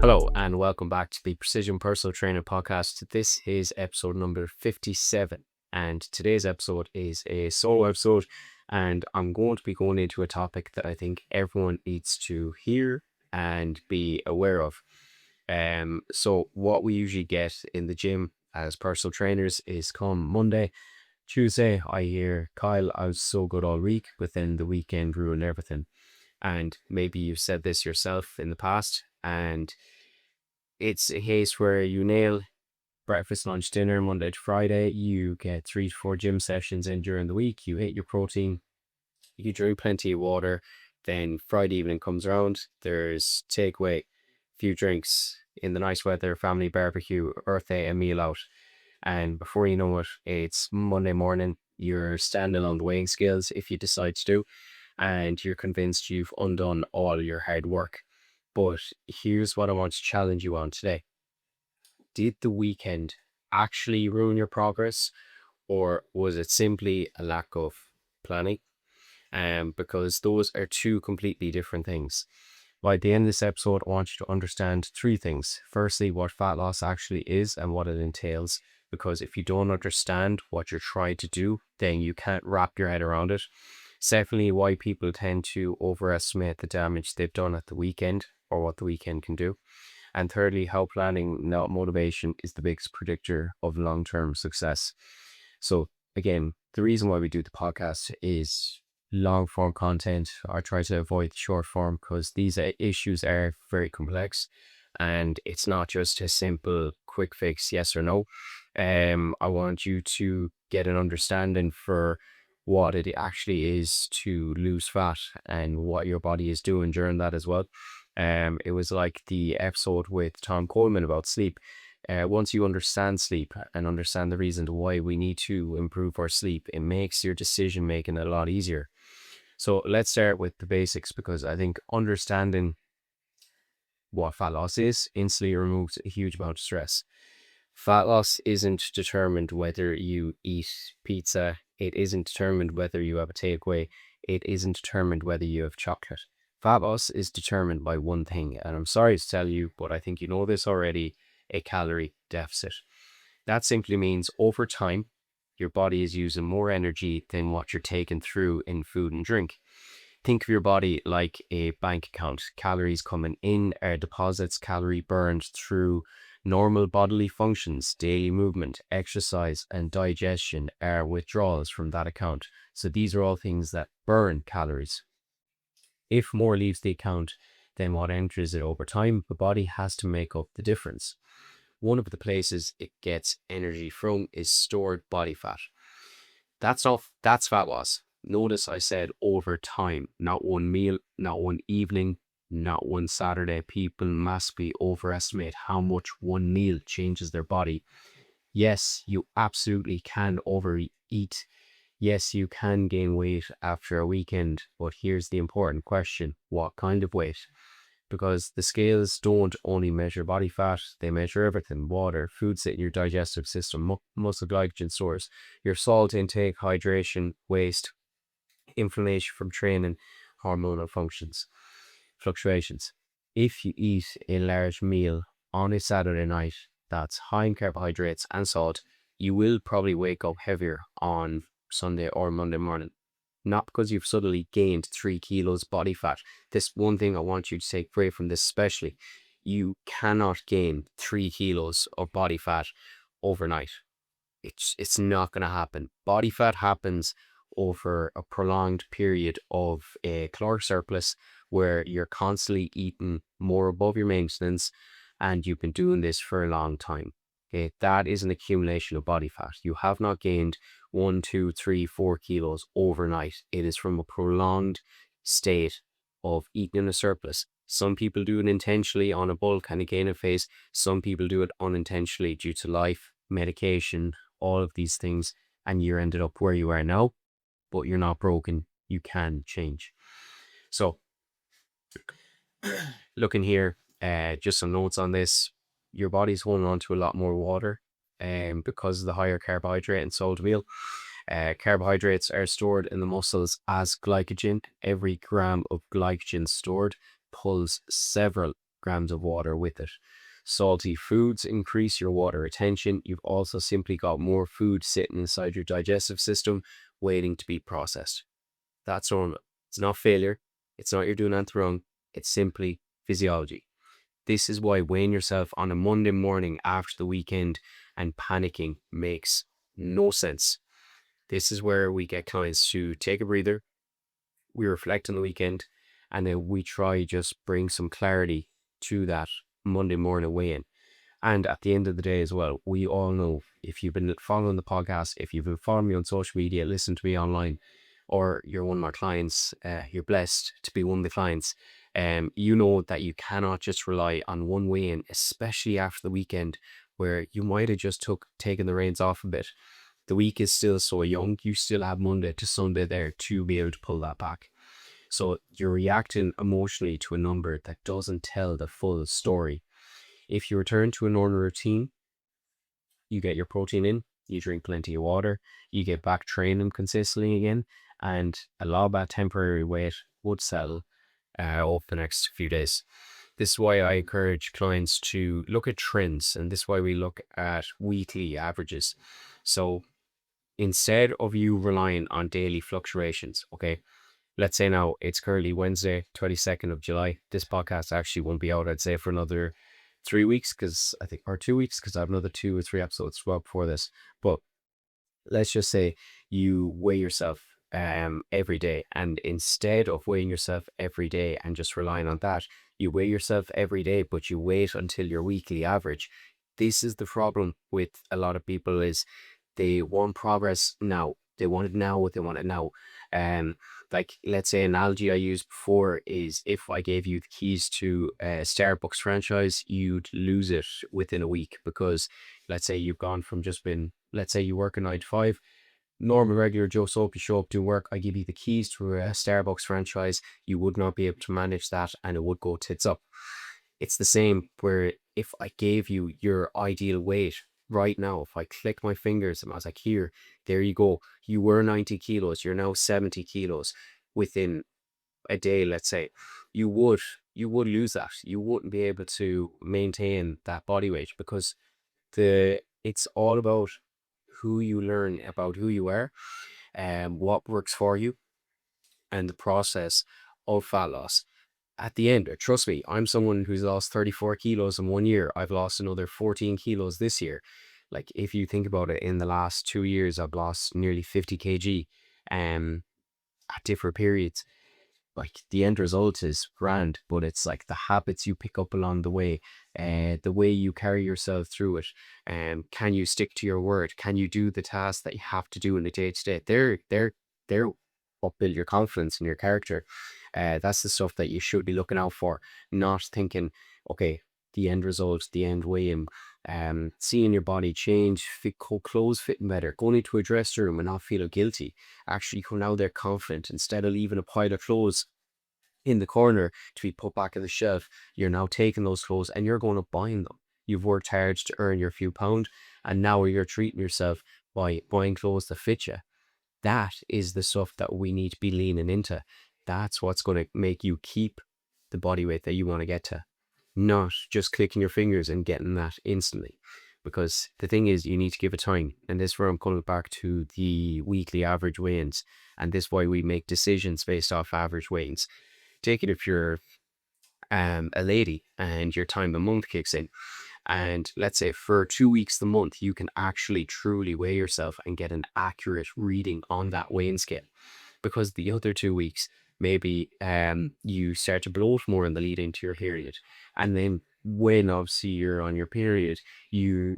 Hello and welcome back to the Precision Personal Training Podcast. This is episode number 57, and today's episode is a solo episode, and I'm going to be going into a topic that I think everyone needs to hear and be aware of. So what we usually get in the gym as personal trainers is come Monday, Tuesday, I hear, Kyle, I was so good all week, but then the weekend ruined everything. And maybe you've said this yourself in the past, and it's a case where you nail breakfast, lunch, dinner, Monday to Friday. You get 3 to 4 gym sessions in during the week. You hit your protein. You drink plenty of water. Then Friday evening comes around. There's takeaway, few drinks in the nice weather, family barbecue, Earth Day, a meal out. And before you know it, it's Monday morning. You're standing on the weighing scales if you decide to do, and you're convinced you've undone all your hard work. But here's what I want to challenge you on today. Did the weekend actually ruin your progress, or was it simply a lack of planning? Because those are two completely different things. By the end of this episode, I want you to understand three things. Firstly, what fat loss actually is and what it entails. Because if you don't understand what you're trying to do, then you can't wrap your head around it. Secondly, why people tend to overestimate the damage they've done at the weekend or what the weekend can do. And thirdly, how planning, not motivation, is the biggest predictor of long-term success. So again, the reason why we do the podcast is long form content. I try to avoid short form because these issues are very complex, and it's not just a simple quick fix, yes or no. I want you to get an understanding for what it actually is to lose fat and what your body is doing during that as well. It was like the episode with Tom Coleman about sleep. Once you understand sleep and understand the reason why we need to improve our sleep, it makes your decision making a lot easier. So let's start with the basics, because I think understanding what fat loss is instantly removes a huge amount of stress. Fat loss isn't determined whether you eat pizza. It isn't determined whether you have a takeaway. It isn't determined whether you have chocolate. Fat loss is determined by one thing, and I'm sorry to tell you, but I think you know this already: a calorie deficit. That simply means over time, your body is using more energy than what you're taking through in food and drink. Think of your body like a bank account. Calories coming in are deposits, calorie burned through normal bodily functions, daily movement, exercise, and digestion are withdrawals from that account. So these are all things that burn calories. If more leaves the account than what enters it over time, the body has to make up the difference. One of the places it gets energy from is stored body fat. That's fat loss. Notice I said over time, not one meal, not one evening, not one Saturday. People massively overestimate how much one meal changes their body. Yes, you absolutely can overeat. Yes, you can gain weight after a weekend, but here's the important question: what kind of weight? Because the scales don't only measure body fat, they measure everything: water, food sit in your digestive system, muscle glycogen stores, your salt intake, hydration, waste, inflammation from training, hormonal fluctuations. If you eat a large meal on a Saturday night that's high in carbohydrates and salt, you will probably wake up heavier on Sunday or Monday morning. Not because you've suddenly gained 3 kilos body fat. This one thing I want you to take away from this especially: you cannot gain 3 kilos of body fat overnight. It's not going to happen. Body fat happens over a prolonged period of a caloric surplus, where you're constantly eating more above your maintenance, and you've been doing this for a long time. Okay, that is an accumulation of body fat. You have not gained 1, 2, 3, 4 kilos overnight. It is from a prolonged state of eating in a surplus. Some people do it intentionally on a bulk kind of gain phase. Some people do it unintentionally due to life, medication, all of these things, and you're ended up where you are now. But you're not broken. You can change. So looking here, just some notes on this. Your body's holding on to a lot more water because of the higher carbohydrate and salt meal. Carbohydrates are stored in the muscles as glycogen. Every gram of glycogen stored pulls several grams of water with it. Salty foods increase your water retention. You've also simply got more food sitting inside your digestive system waiting to be processed. That's normal. It's not failure. It's not you're doing anything wrong. It's simply physiology. This is why weighing yourself on a Monday morning after the weekend and panicking makes no sense. This is where we get clients to take a breather, we reflect on the weekend, and then we try just bring some clarity to that Monday morning weigh-in. And at the end of the day as well, we all know, if you've been following the podcast, if you've been following me on social media, listen to me online, or you're one of my clients, you're blessed to be one of the clients. You know that you cannot just rely on one weigh-in, especially after the weekend, where you might have just taken the reins off a bit. The week is still so young. You still have Monday to Sunday there to be able to pull that back. So you're reacting emotionally to a number that doesn't tell the full story. If you return to a normal routine, you get your protein in, you drink plenty of water, you get back training consistently again, and a lot of that temporary weight would settle over the next few days. This is why I encourage clients to look at trends, and this is why we look at weekly averages. So instead of you relying on daily fluctuations, okay, let's say now it's currently Wednesday, 22nd of July. This podcast actually won't be out, I'd say, for another 3 weeks, or 2 weeks, because I have another 2 or 3 episodes well before this. But let's just say you weigh yourself every day, and instead of weighing yourself every day and just relying on that, you weigh yourself every day, but you wait until your weekly average. This is the problem with a lot of people, is they want progress now. They want it now. What they want it now. Like, let's say, an analogy I used before is, if I gave you the keys to a Starbucks franchise, you'd lose it within a week, because let's say you've gone from let's say you work a 9 to 5, normal, regular Joe Soap, you show up to work, I give you the keys to a Starbucks franchise, you would not be able to manage that, and it would go tits up. It's the same where, if I gave you your ideal weight right now, if I click my fingers and I was like, here, there you go. You were 90 kilos, you're now 70 kilos within a day, let's say, you would lose that. You wouldn't be able to maintain that body weight, because it's all about who you learn about who you are and what works for you, and the process of fat loss. At the end, trust me, I'm someone who's lost 34 kilos in 1 year. I've lost another 14 kilos this year. Like, if you think about it, in the last 2 years, I've lost nearly 50 kg at different periods. Like, the end result is grand, but it's like the habits you pick up along the way, the way you carry yourself through it. Can you stick to your word? Can you do the tasks that you have to do in the day to day? They're what build your confidence and your character. That's the stuff that you should be looking out for, not thinking, okay, the end result, the end weigh-in, seeing your body change, clothes fitting better, going into a dressing room and not feeling guilty, actually coming out there confident, instead of leaving a pile of clothes in the corner to be put back on the shelf. You're now taking those clothes and you're going up buying them. You've worked hard to earn your few pound, and now you're treating yourself by buying clothes that fit you. That is the stuff that we need to be leaning into. That's what's going to make you keep the body weight that you want to get to, not just clicking your fingers and getting that instantly. Because the thing is, you need to give it time. And this is where I'm coming back to the weekly average weigh-ins. And this is why we make decisions based off average weigh-ins. Take it if you're a lady and your time a month kicks in, and let's say for 2 weeks the month, you can actually truly weigh yourself and get an accurate reading on that weighing scale. Because the other 2 weeks, maybe you start to bloat more in the lead into your period, and then when obviously you're on your period, you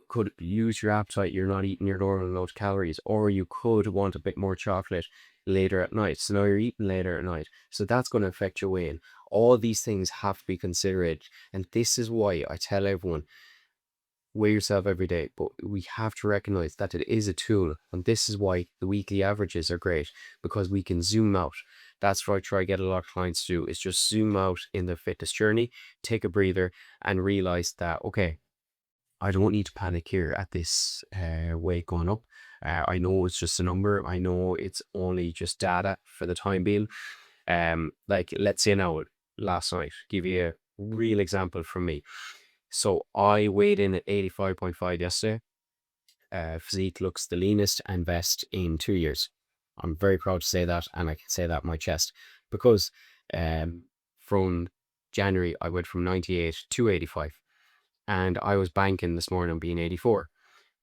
could use your appetite, you're not eating your normal amount of calories, or you could want a bit more chocolate later at night, so now you're eating later at night, so that's going to affect your weight. All these things have to be considered, and this is why I tell everyone, weigh yourself every day, but we have to recognize that it is a tool, and this is why the weekly averages are great, because we can zoom out. That's what I try to get a lot of clients to do, is just zoom out in their fitness journey, take a breather, and realize that, okay, I don't need to panic here at this weight going up. I know it's just a number. I know it's only just data for the time being. Like, let's say now, last night, give you real example from me. So I weighed in at 85.5 yesterday. Physique looks the leanest and best in 2 years. I'm very proud to say that, and I can say that in my chest because um, from January I went from 98 to 85, and I was banking this morning on being 84.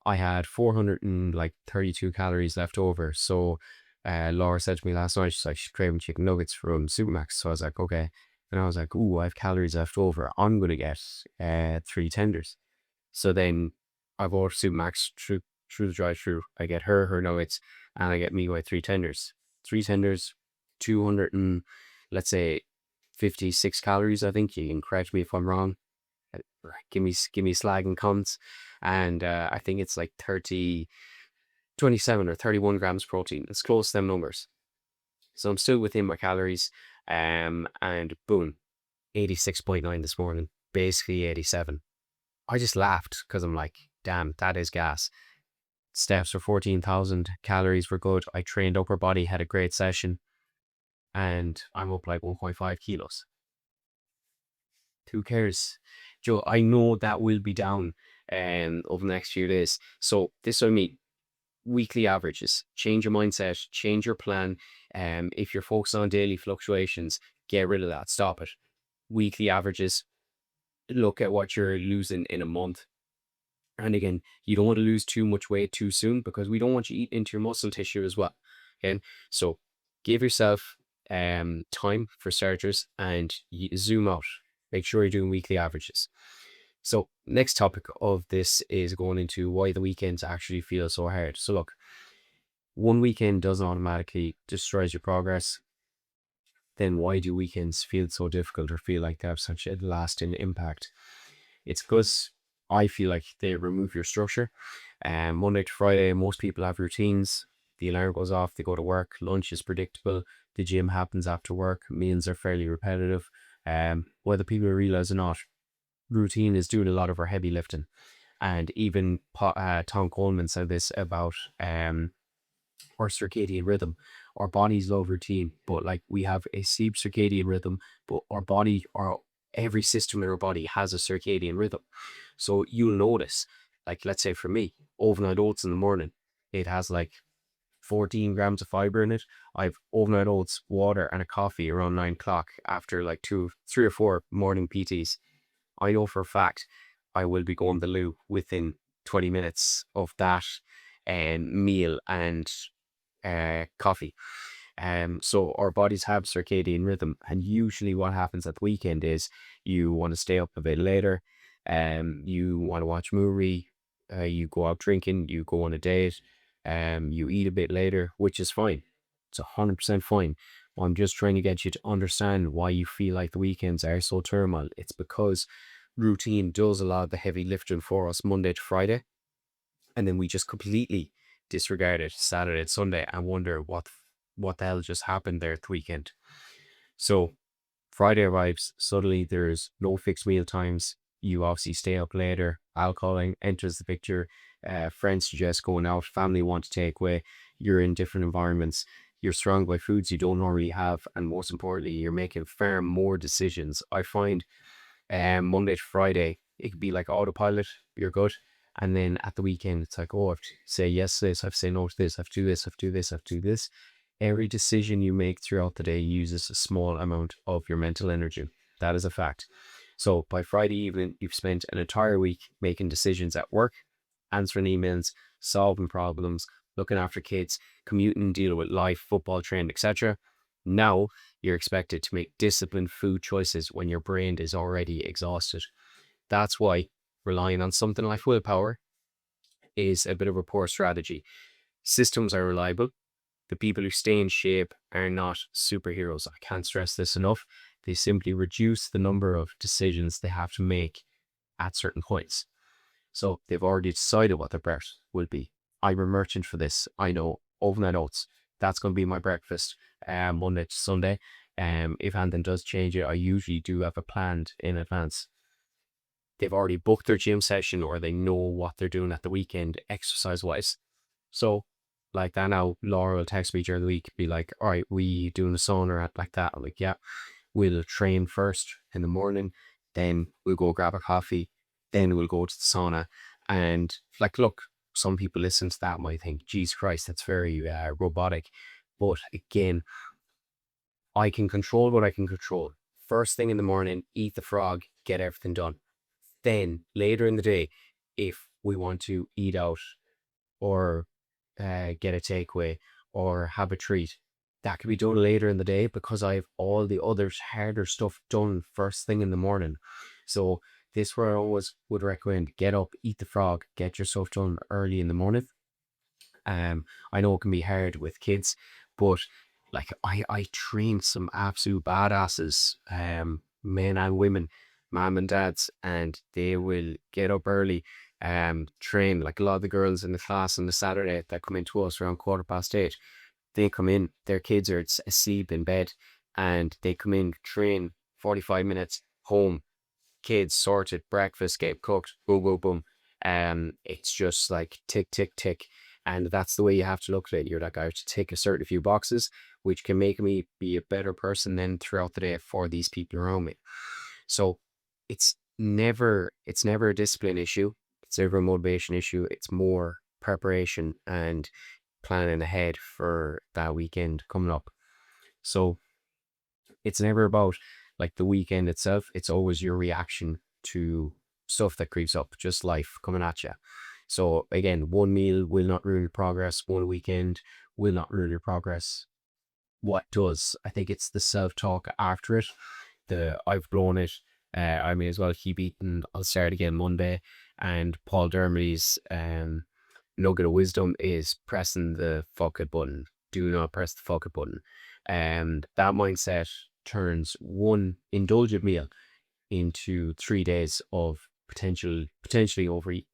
I had 432 calories left over. So Laura said to me last night, she's like, she's craving chicken nuggets from Supermax. So I was like, okay. And I was like, ooh, I have calories left over. I'm going to get 3 tenders. So then I bought Supermax through the drive-through. I get her nuggets, and I get me with 3 tenders. 3 tenders, 200 and, let's say, 56 calories, I think. You can correct me if I'm wrong. Give me slag and cunts. And I think it's like 27 or 31 grams protein. It's close to them numbers. So I'm still within my calories. And boom, 86.9 this morning, basically 87. I just laughed because I'm like, damn, that is gas. Steps for 14,000 calories were good. I trained upper body, had a great session, and I'm up like 1.5 kilos. Who cares? Joe, I know that will be down over the next few days. So this is what I mean. Weekly averages. Change your mindset, change your plan. If you're focused on daily fluctuations, get rid of that. Stop it. Weekly averages. Look at what you're losing in a month. And again, you don't want to lose too much weight too soon because we don't want you to eat into your muscle tissue as well. Okay. So give yourself time for starters and zoom out. Make sure you're doing weekly averages. So next topic of this is going into why the weekends actually feel so hard. So look, one weekend doesn't automatically destroys your progress. Then why do weekends feel so difficult or feel like they have such a lasting impact? It's because I feel like they remove your structure. Monday to Friday, most people have routines. The alarm goes off, they go to work, lunch is predictable, the gym happens after work, meals are fairly repetitive. Whether people realize or not, routine is doing a lot of our heavy lifting. And even Tom Coleman said this about our circadian rhythm. Our bodies love routine, but like we have a sleep circadian rhythm, but every system in our body has a circadian rhythm. So you'll notice, like let's say for me, overnight oats in the morning, it has like 14 grams of fiber in it. I've overnight oats, water, and a coffee around 9 o'clock after like 3 or 4 morning PTs. I know for a fact I will be going to the loo within 20 minutes of that meal and coffee. So our bodies have circadian rhythm, and usually what happens at the weekend is you want to stay up a bit later, you want to watch a movie, you go out drinking, you go on a date, you eat a bit later, which is fine. It's 100% fine. I'm just trying to get you to understand why you feel like the weekends are so turmoil. It's because routine does a lot of the heavy lifting for us Monday to Friday, and then we just completely disregard it Saturday and Sunday and wonder what the hell just happened there at the weekend. So Friday arrives, suddenly there's no fixed meal times. You obviously stay up later. Alcohol enters the picture. Friends suggest going out. Family want to take away. You're in different environments. You're surrounded by foods you don't normally have. And most importantly, you're making far more decisions. I find Monday to Friday, it could be like autopilot. You're good. And then at the weekend, it's like, oh, I have to say yes to this. I have to say no to this. I have to do this. I have to do this. I have to do this. Every decision you make throughout the day uses a small amount of your mental energy. That is a fact. So by Friday evening, you've spent an entire week making decisions at work, answering emails, solving problems, looking after kids, commuting, dealing with life, football, training, etc. Now you're expected to make disciplined food choices when your brain is already exhausted. That's why relying on something like willpower is a bit of a poor strategy. Systems are reliable. The people who stay in shape are not superheroes. I can't stress this enough. They simply reduce the number of decisions they have to make at certain points. So they've already decided what their breakfast will be. I'm a merchant for this. I know overnight oats. That's going to be my breakfast Monday to Sunday. If anything does change it, I usually do have a planned in advance. They've already booked their gym session or they know what they're doing at the weekend exercise wise. So like that now, Laura will text me during the week, be like, all right, we doing a sauna at like that. I'm like, yeah, we'll train first in the morning. then we'll go grab a coffee, then we'll go to the sauna. And like, look, some people listen to that might think, Jesus Christ, that's very robotic. But again, I can control what I can control. First thing in the morning, eat the frog, get everything done. Then later in the day, if we want to eat out or get a takeaway or have a treat, that could be done later in the day because I have all the other harder stuff done first thing in the morning. So this where I always would recommend get up, eat the frog, get your stuff done early in the morning. I know it can be hard with kids, but like I train some absolute badasses, men and women, mom and dads, and they will get up early, train like a lot of the girls in the class on the Saturday that come into us around 8:15. They come in, their kids are asleep in bed, and they come in, train 45 minutes, home, kids sorted, breakfast get cooked, boom, boom, boom. It's just like tick, tick, tick. And that's the way you have to look at it. You're like, I have to tick a certain few boxes, which can make me be a better person then throughout the day for these people around me. So it's never a discipline issue. It's never a motivation issue. It's more preparation and planning ahead for that weekend coming up. So it's never about like the weekend itself. It's always your reaction to stuff that creeps up, just life coming at you. So again, one meal will not ruin your progress. One weekend will not ruin your progress. What does? I think it's the self-talk after it. The I've blown it. I may as well keep eating. I'll start again Monday. And Paul Dermody's nugget of wisdom is pressing the fuck it button. Do not press the fuck it button. And that mindset turns one indulgent meal into 3 days of potentially overeat.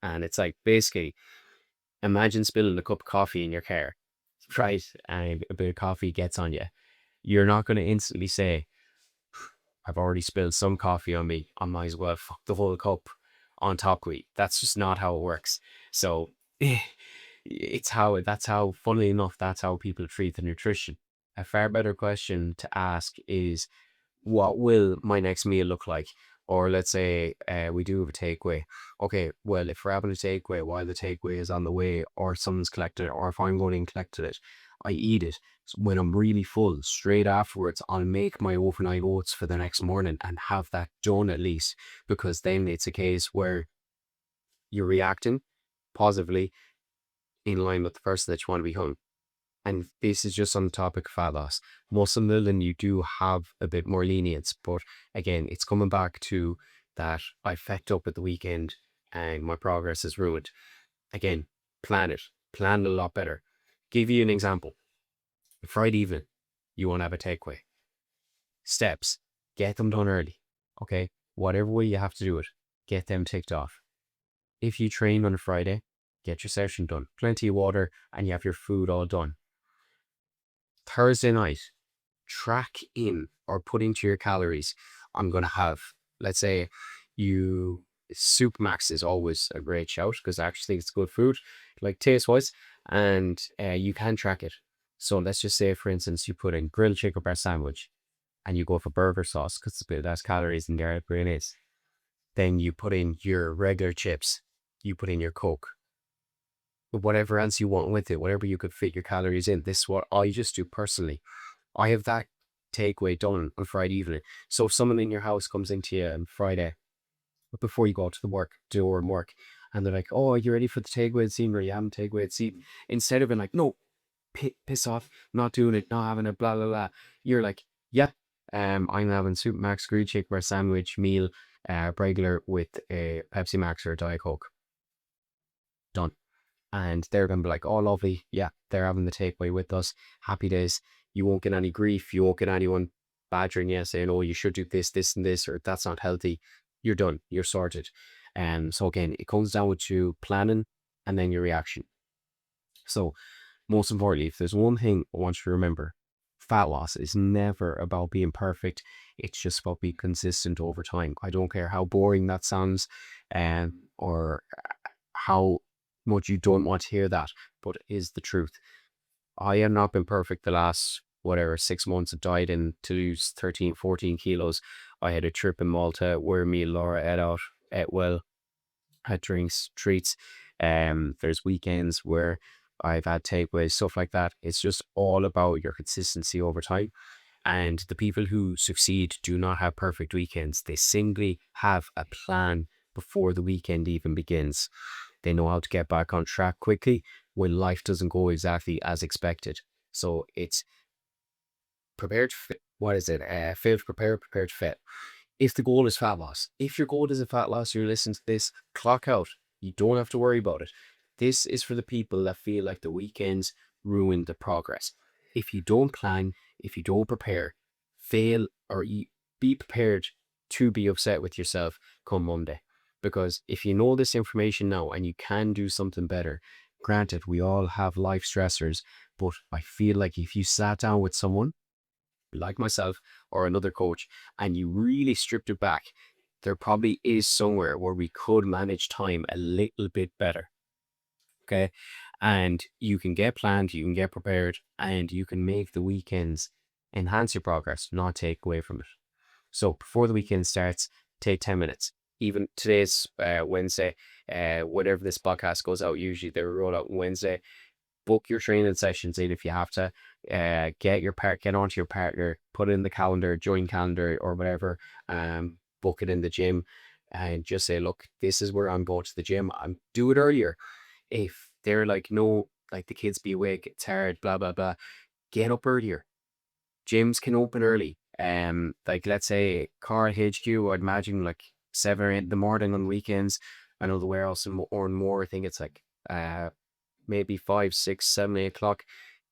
And it's like basically imagine spilling a cup of coffee in your car, right? And a bit of coffee gets on you. You're not going to instantly say, I've already spilled some coffee on me. I might as well fuck the whole cup on top of it. That's just not how it works. So funnily enough, that's how people treat the nutrition. A far better question to ask is, what will my next meal look like? Or let's say we do have a takeaway. Okay, well, if we're having a takeaway while the takeaway is on the way, or someone's collected it, or if I'm going and collected it, I eat it. So when I'm really full, straight afterwards, I'll make my overnight oats for the next morning and have that done at least, because then it's a case where you're reacting positively in line with the person that you want to become. And this is just on the topic of fat loss. Muscle building, you do have a bit more lenience, but again, it's coming back to that I fecked up at the weekend and my progress is ruined. Again, plan it. Plan it a lot better. Give you an example. Friday evening, you want to have a takeaway. Steps. Get them done early. Okay? Whatever way you have to do it, get them ticked off. If you train on a Friday, get your session done. Plenty of water, and you have your food all done. Thursday night, track in or put into your calories. I'm going to have, let's say, Soup Max is always a great shout because I actually think it's good food, like taste wise, and you can track it. So let's just say, for instance, you put in grilled chicken breast sandwich and you go for burger sauce because it's a bit less calories in there, it is. Then you put in your regular chips, you put in your Coke, whatever else you want with it, whatever you could fit your calories in. This is what I just do personally. I have that takeaway done on Friday evening. So if someone in your house comes into you on Friday, but before you go to the door and work, and they're like, "Oh, are you ready for the takeaway this evening? Or you haven't takeaway this evening?" Instead of being like, "No, piss off, not doing it, not having it, blah blah blah," you're like, "Yeah, I'm having Soup Max grilled chicken breast sandwich meal, regular with a Pepsi Max or a Diet Coke." Done. And they're going to be like, "Oh, lovely. Yeah, they're having the takeaway with us. Happy days." You won't get any grief. You won't get anyone badgering you saying, "Oh, you should do this, this, and this," or "That's not healthy." You're done. You're sorted. And so again, it comes down to planning and then your reaction. So most importantly, if there's one thing I want you to remember, fat loss is never about being perfect. It's just about being consistent over time. I don't care how boring that sounds, or how much you don't want to hear that, but it is the truth. I have not been perfect the last, whatever, 6 months of dieting to lose 13, 14 kilos. I had a trip in Malta where me and Laura ate well, had drinks, treats. There's weekends where I've had takeaways, stuff like that. It's just all about your consistency over time. And the people who succeed do not have perfect weekends. They simply have a plan before the weekend even begins. They know how to get back on track quickly when life doesn't go exactly as expected. So it's prepared, fit. What is it? Fit, prepared, fit. If the goal is fat loss, if your goal is a fat loss, you're listening to this, clock out. You don't have to worry about it. This is for the people that feel like the weekends ruin the progress. If you don't plan, if you don't prepare, fail or be prepared to be upset with yourself come Monday. Because if you know this information now and you can do something better, granted, we all have life stressors, but I feel like if you sat down with someone like myself or another coach and you really stripped it back, there probably is somewhere where we could manage time a little bit better. Okay. And you can get planned, you can get prepared, and you can make the weekends enhance your progress, not take away from it. So before the weekend starts, take 10 minutes. Even today's Wednesday, whenever this podcast goes out, usually they roll out Wednesday. Book your training sessions in if you have to. Get onto your partner, put it in the calendar, join calendar or whatever. Book it in the gym, and just say, look, this is where I'm going to the gym. Do it earlier. If they're like, no, like the kids be awake, it's hard, blah blah blah. Get up earlier. Gyms can open early. Like let's say Carl HQ, I'd imagine like 7 or 8 in the morning on weekends. I know the warehouse and more. I think it's like maybe 5, 6, 7, 8 o'clock.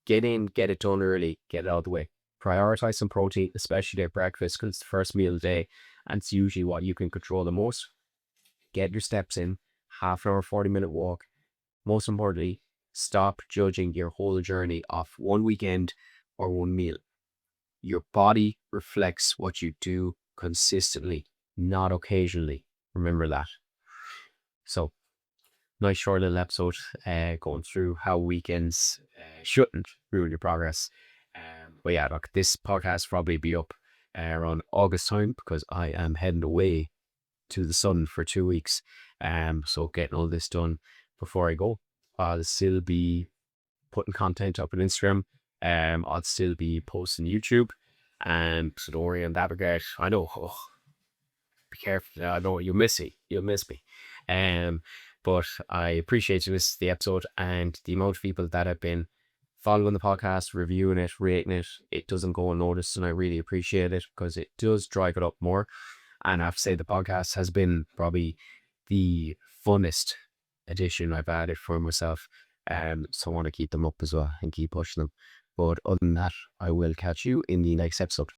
Get in, get it done early, get it out of the way. Prioritize some protein, especially at breakfast, because it's the first meal of the day, and it's usually what you can control the most. Get your steps in, half an hour, 40-minute walk. Most importantly, stop judging your whole journey off one weekend or one meal. Your body reflects what you do consistently, not occasionally. Remember that. So, nice short little episode going through how weekends shouldn't ruin your progress. But yeah, look, this podcast will probably be up around August time because I am heading away to the sun for 2 weeks. So getting all this done before I go. I'll still be putting content up on Instagram. I'll still be posting YouTube. So don't worry on that regard. I know, be careful. I know you'll miss me. You'll miss me. But I appreciate the episode and the amount of people that have been following the podcast, reviewing it, rating it. It doesn't go unnoticed, and I really appreciate it because it does drive it up more. And I have to say, the podcast has been probably the funnest edition I've added for myself. So I want to keep them up as well and keep pushing them. But other than that, I will catch you in the next episode.